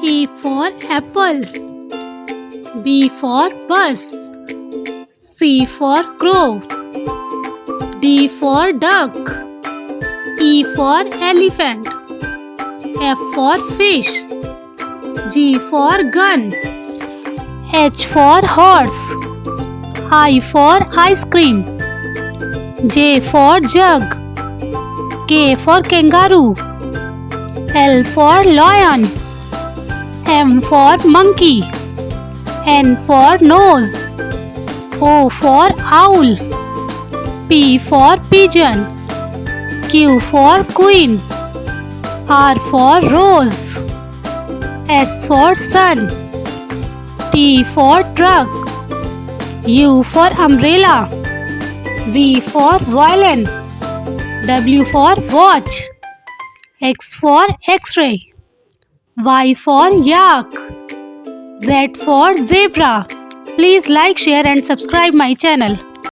A for apple. B for bus. C for crow. D for duck. E for elephant. F for fish. G for gun. H for horse. I for ice cream. J for jug. K for kangaroo. L for lion. M for monkey. N for nose. O for owl. P for pigeon. Q for queen. R for rose. S for sun. T for truck. U for umbrella. V for violin. W for watch. X for X-ray. Y for yak. Z for zebra. Please like, share and subscribe my channel.